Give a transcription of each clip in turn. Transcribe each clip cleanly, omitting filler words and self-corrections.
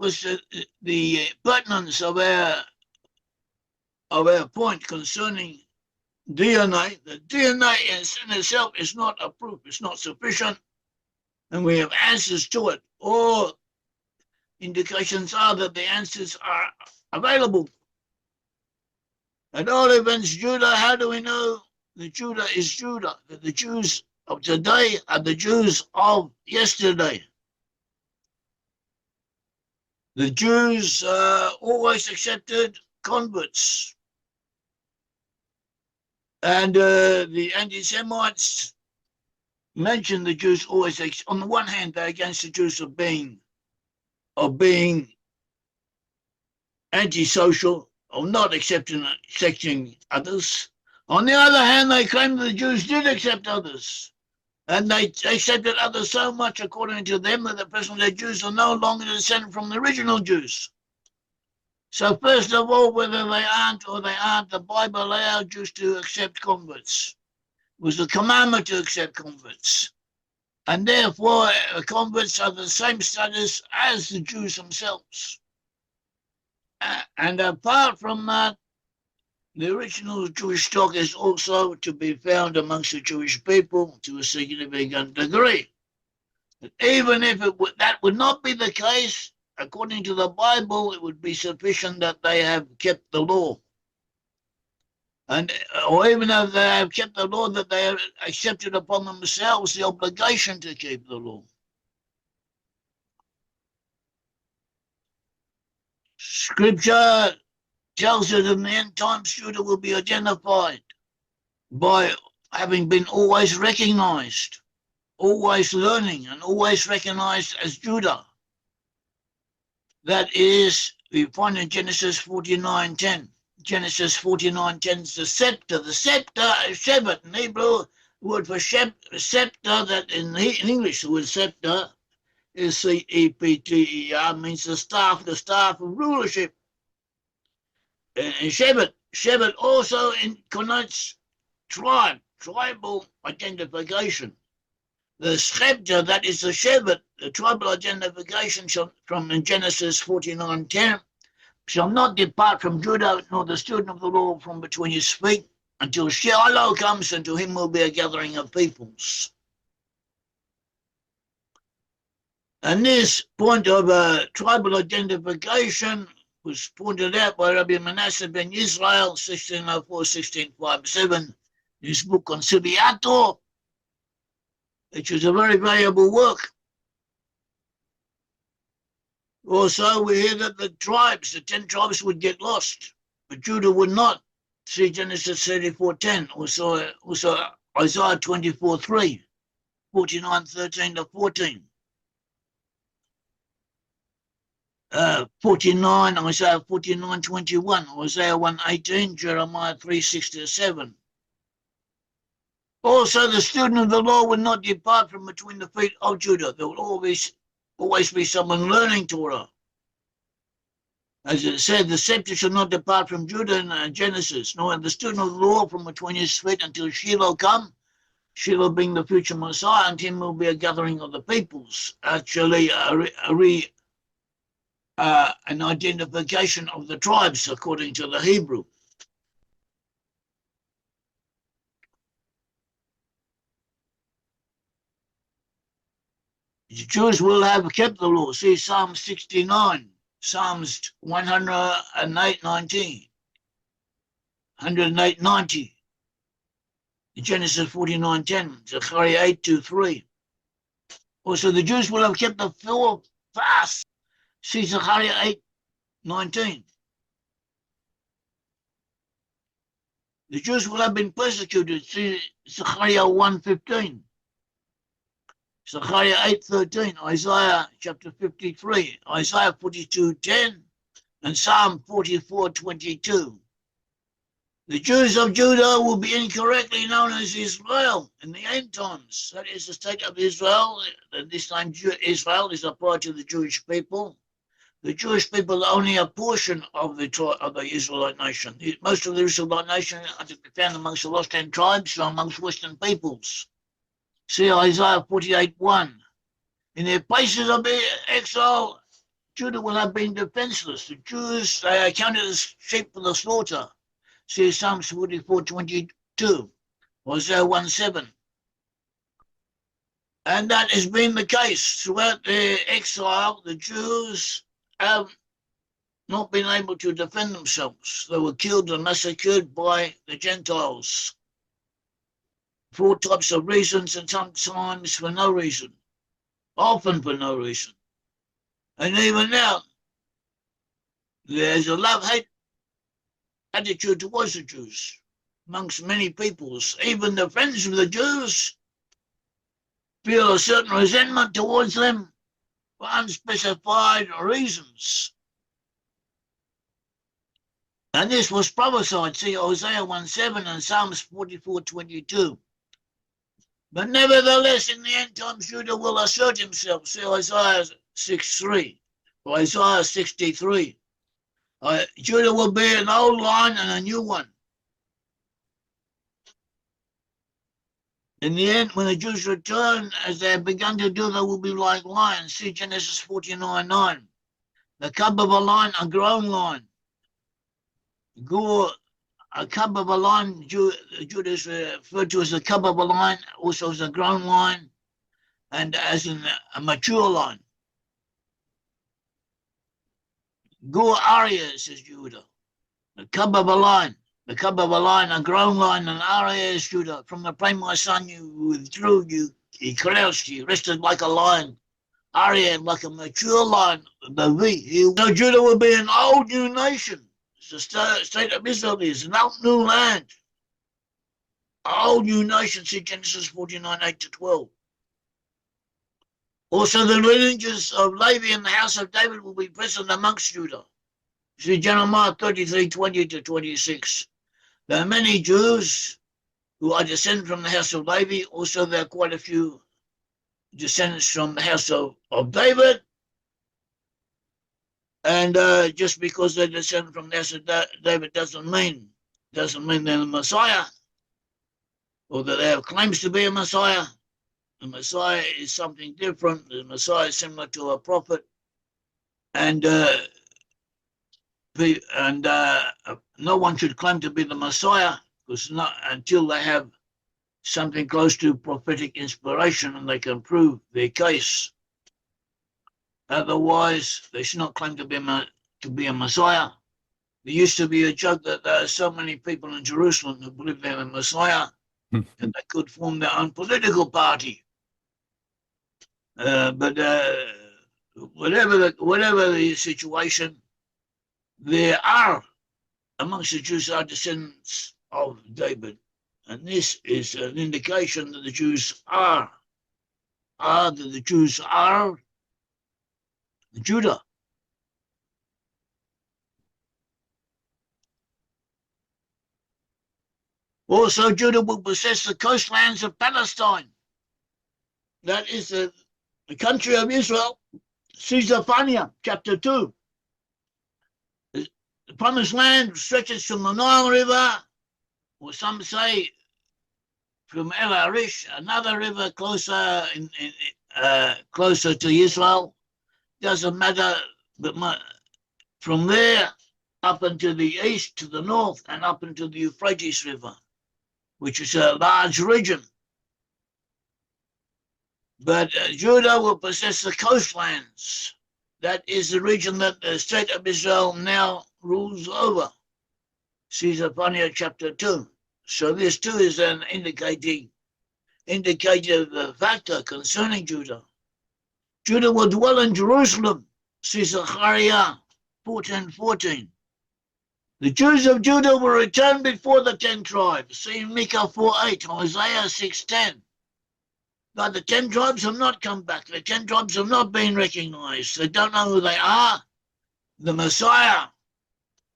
was the pertinence of our point concerning DNA. The DNA in itself is not a proof, it's not sufficient, and we have answers to it. All indications are that the answers are available. At all events, Judah, how do we know that Judah is Judah? That the Jews of today are the Jews of yesterday. The Jews always accepted converts. And the anti-Semites mention the Jews always, on the one hand, they're against the Jews of being antisocial or not accepting others. On the other hand, they claim the Jews did accept others. And they accepted others so much, according to them, that the present-day Jews are no longer descended from the original Jews. So first of all, whether they aren't or they aren't, the Bible allowed Jews to accept converts. It was a commandment to accept converts. And therefore, converts are the same status as the Jews themselves. And apart from that, the original Jewish stock is also to be found amongst the Jewish people to a significant degree. But even if that would not be the case, according to the Bible, it would be sufficient that they have kept the law. Or even if they have kept the law, that they have accepted upon themselves the obligation to keep the law. Scripture tells us in the end times Judah will be identified by having been always recognized, always learning, and always recognized as Judah. That is, we find in Genesis 49:10. Genesis 49:10 is the scepter. The scepter, shevet in Hebrew, the word for scepter, that in English the word scepter is C-E-P-T-E-R, means the staff of rulership. And shevet also connotes tribal identification. The scepter, that is the shevet, the tribal identification from in Genesis 49:10, shall not depart from Judah, nor the student of the law from between his feet, until Shiloh comes, and to him will be a gathering of peoples. And this point of tribal identification was pointed out by Rabbi Manasseh ben Israel, 1604-1657, in his book Conciliator, which was a very valuable work. Also, we hear that the 10 tribes would get lost, but Judah would not. See Genesis 34:10, also Isaiah 24:3, 49:13-14. 49, Isaiah 49:21, Isaiah 1:18, Jeremiah 3:6-7. Also, the student of the law would not depart from between the feet of Judah. There will always be someone learning Torah. As it said, the scepter shall not depart from Judah in Genesis, nor the student of the law from between his feet until Shiloh come. Shiloh being the future Messiah, and him will be a gathering of the peoples. Actually, an identification of the tribes according to the Hebrew. The Jews will have kept the law. See Psalm 69, Psalms 108:19, 108:90, Genesis 49:10, Zechariah 8:2-3. Also, the Jews will have kept the four fasts. See Zechariah 8:19. The Jews will have been persecuted. See Zechariah 1:15. Zechariah 8:13, Isaiah chapter 53, Isaiah 42:10, and Psalm 44:22. The Jews of Judah will be incorrectly known as Israel in the end times. That is the state of Israel. At this time, Israel is applied to the Jewish people. The Jewish people are only a portion of the Israelite nation. Most of the Israelite nation are to be found amongst the lost 10 tribes or amongst Western peoples. See Isaiah 48:1. In their places of exile, Judah will have been defenseless. The Jews, they are counted as sheep for the slaughter. See Psalms 44:22, Hosea 1:7. And that has been the case throughout their exile. The Jews have not been able to defend themselves. They were killed and massacred by the Gentiles for all types of reasons, and sometimes for no reason, often for no reason. And even now, there's a love-hate attitude towards the Jews amongst many peoples. Even the friends of the Jews feel a certain resentment towards them for unspecified reasons. And this was prophesied, see Hosea 1:7 and Psalms 44:22. But nevertheless, in the end times, Judah will assert himself. See Isaiah 6:3, or Isaiah 63. Judah will be an old line and a new one. In the end, when the Jews return, as they have begun to do, they will be like lions. See Genesis 49:9. The cub of a lion, a grown lion. A cub of a lion, Judah is referred to as a cub of a lion, also as a grown lion, and as a mature lion. Gur Aryeh, says Judah. The cub of a lion, a grown lion, and Aryeh is Judah. From the plain, my son, you withdrew, he crouched, he rested like a lion. Aryeh, like a mature lion, the V. So Judah will be an old new nation. The state of Israel is an old new land. An old new nation, see Genesis 49:8-12. Also, the lineages of Levi and the house of David will be present amongst Judah. See Jeremiah 33:20-26. There are many Jews who are descended from the house of Levi. Also, there are quite a few descendants from the house of David. And just because they're descended from the house of David doesn't mean they're the Messiah, or that they have claims to be a Messiah. The Messiah is something different. The Messiah is similar to a prophet, and no one should claim to be the Messiah, because not until they have something close to prophetic inspiration and they can prove their case. Otherwise, they should not claim to be a Messiah. There used to be a joke that there are so many people in Jerusalem who believe they're a Messiah that they could form their own political party. But whatever the situation, there are amongst the Jews are descendants of David, and this is an indication that the Jews are Judah. Also, Judah will possess the coastlands of Palestine. That is the country of Israel. Zephaniah chapter 2. The promised land stretches from the Nile River, or some say from El Arish, another river closer to Israel. Doesn't matter, but from there up into the east, to the north, and up into the Euphrates River, which is a large region. But Judah will possess the coastlands. That is the region that the state of Israel now rules over. See Zephaniah chapter 2. So this too is an indicative factor concerning Judah. Judah will dwell in Jerusalem. See Zechariah 14:14. The Jews of Judah will return before the 10 tribes. See Micah 4:8, Hosea 6:10. But the 10 tribes have not come back. The 10 tribes have not been recognized. They don't know who they are. The Messiah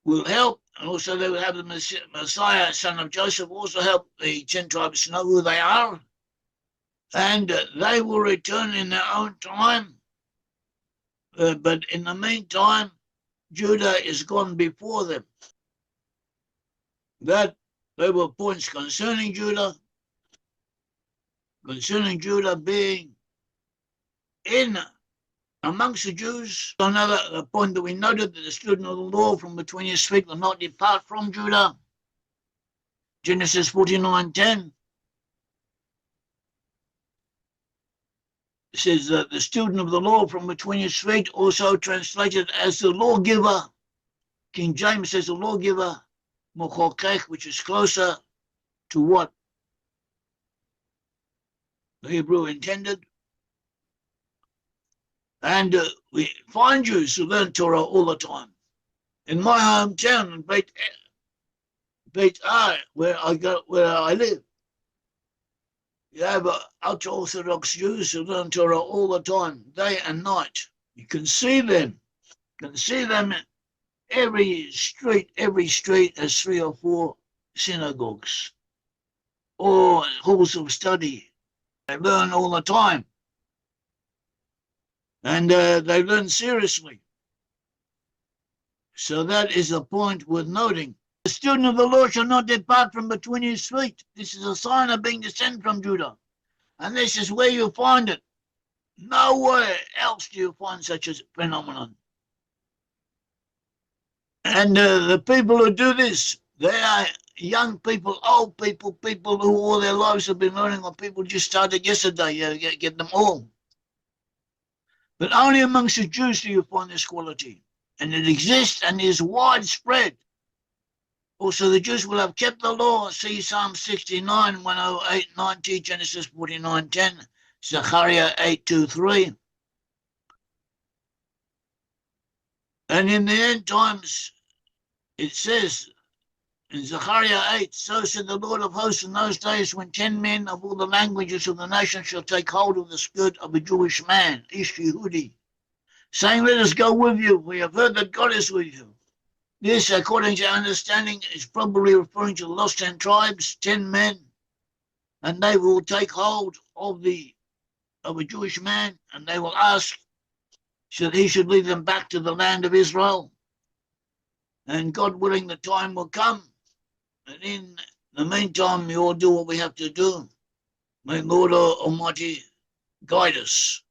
will help, and also they will have the Messiah, son of Joseph, also help the 10 tribes know who they are. And they will return in their own time. But in the meantime, Judah is gone before them. That there were points concerning Judah being in amongst the Jews. Another point that we noted, that the student of the law from between his feet will not depart from Judah. Genesis 49:10 says that the student of the law from between his feet, also translated as the lawgiver. King James says the lawgiver, mochokech, which is closer to what the Hebrew intended. And we find Jews who learn Torah all the time. In my hometown, in Brit-Am, where I live, you have ultra-Orthodox Jews who learn Torah all the time, day and night. You can see them. You can see them. Every street has 3 or 4 synagogues or halls of study. They learn all the time. And they learn seriously. So that is a point worth noting. The student of the law shall not depart from between his feet. This is a sign of being descended from Judah. And this is where you find it. Nowhere else do you find such a phenomenon. And the people who do this, they are young people, old people, people who all their lives have been learning, or people just started yesterday. You get them all. But only amongst the Jews do you find this quality. And it exists and is widespread. Also, the Jews will have kept the law. See Psalm 69, 108, 90, Genesis 49:10, Zechariah 8:2-3. And in the end times, it says in Zechariah 8, so said the Lord of hosts in those days, when 10 men of all the languages of the nation shall take hold of the skirt of a Jewish man, Ish Yehudi, saying, let us go with you. We have heard that God is with you. This, according to our understanding, is probably referring to the lost 10 tribes, 10 men, and they will take hold of a Jewish man, and they will ask that he should lead them back to the land of Israel. And God willing, the time will come. And in the meantime, we all do what we have to do. May Lord Almighty guide us.